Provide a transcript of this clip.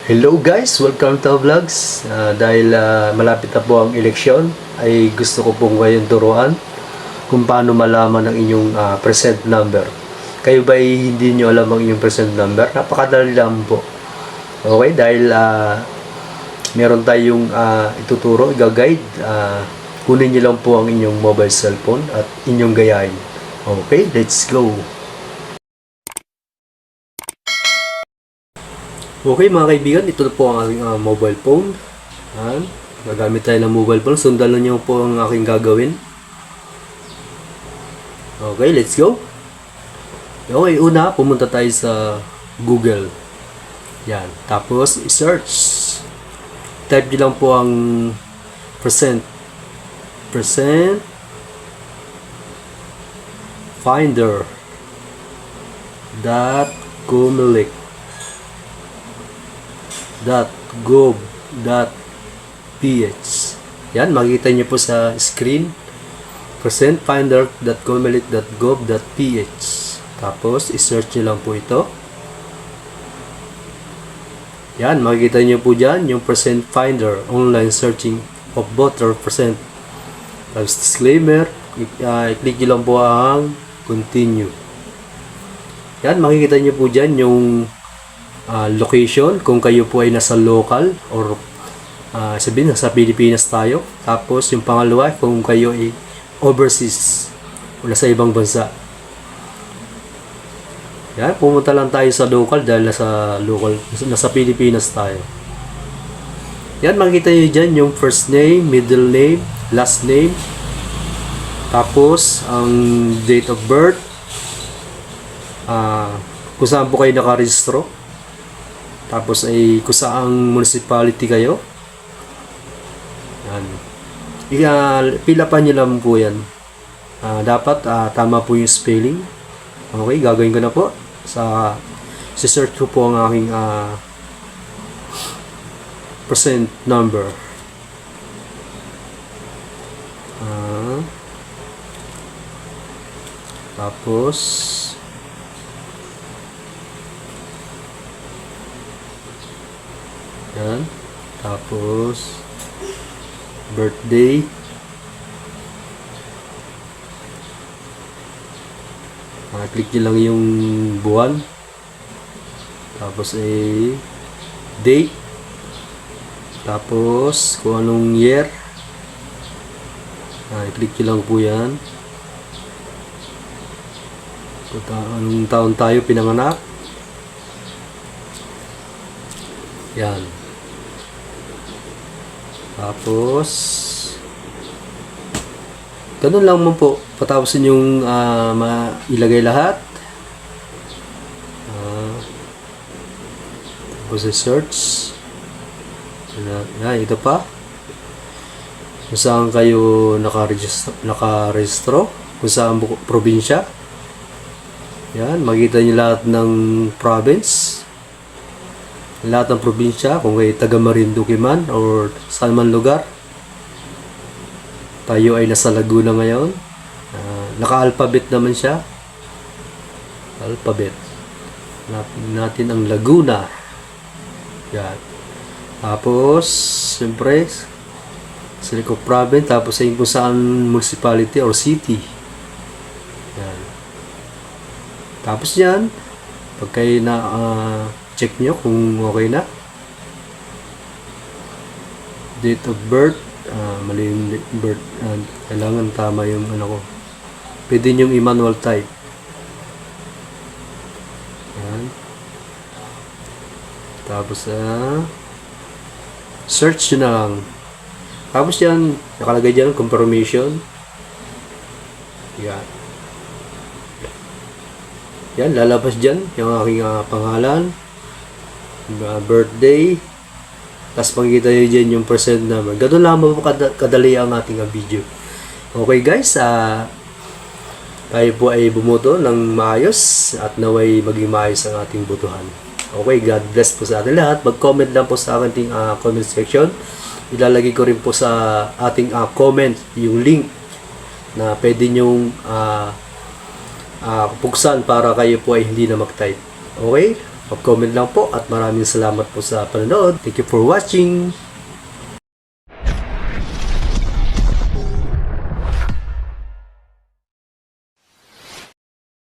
Hello guys, welcome to vlogs. Dahil malapit na po ang eleksyon, ay gusto ko pong ngayon turuan kung paano malaman ang inyong present number. Kayo ba ay hindi nyo alam ang inyong present number? Napakadali lang po. Okay, dahil meron tayong ituturo, i-guide. Kunin nyo lang po ang inyong mobile cellphone at inyong gayahin. Okay, let's go! Okay mga kaibigan, ito na po ang aking mobile phone. Gagamit tayo ng mobile phone. Sundan lang nyo po ang aking gagawin. Okay, let's go. Okay, una, pumunta tayo sa Google. Yan. Tapos, i-search. Type nyo lang po ang percent finder .gov.ph. Yan, makikita nyo po sa screen. percentfinder.comelec.gov.ph. Tapos, i-search nyo lang po ito. Yan, makikita nyo po dyan yung percent finder, online searching of voter percent. Tapos, disclaimer, i-click nyo lang po ang continue. Yan, makikita nyo po dyan yung location, kung kayo po ay nasa local or sabihin nasa Pilipinas tayo. Tapos yung pangalawa, kung kayo ay overseas o nasa ibang bansa. Yan, pumunta lang tayo sa local dahil nasa Pilipinas tayo. Yan, makikita nyo dyan yung first name, middle name, last name, tapos ang date of birth, kung saan po kayo nakarehistro. Tapos ay kung saang municipality kayo. Yan. Pilapan nyo lang po yan. Dapat tama po yung spelling. Okay, gagawin ko na po. Si-search ko po ang aking percent number. Tapos yan. Tapos birthday. Click nyo lang yung buwan. Tapos date. Tapos kung anong year. I-click nyo lang po yan. Kung anong taon tayo pinanganak. Yan. Tapos ganun lang mo po. Patapos yung ilagay lahat. Tapos search. Yan, ito pa. Kung saan kayo nakarehistro. Kung saan probinsya. Yan, makita nyo lahat ng province. Lahat ng probinsya, kung kayo taga Marinduque man or saan man lugar. Tayo ay nasa Laguna ngayon. Naka-alphabet naman siya. Alphabet. Natin ang Laguna. Yan. Tapos, siyempre, select of province. Tapos, kung saan municipality or city. Yan. Tapos yan, pag kayo na check nyo kung okay na. Date of birth, mali yung birth, kailangan tama yung ko. Pwede nyo i-manual type. Yan. Tapos search nyo na lang. Tapos yan, nakalagay dyan confirmation. Yan. Yan, lalabas dyan yung aking pangalan, birthday, tapos makikita nyo dyan yung percent number. Ganun lang po kadali ang ating video. Okay guys, tayo po ay bumuto ng maayos at naway maging maayos ang ating butuhan. Okay, God bless po sa ating lahat. Mag-comment lang po sa ating comment section. Ilalagay ko rin po sa ating comment yung link na pwede nyong buksan para kayo po ay hindi na mag-type. Okay? Mag-comment lang po at maraming salamat po sa panonood. Thank you for watching.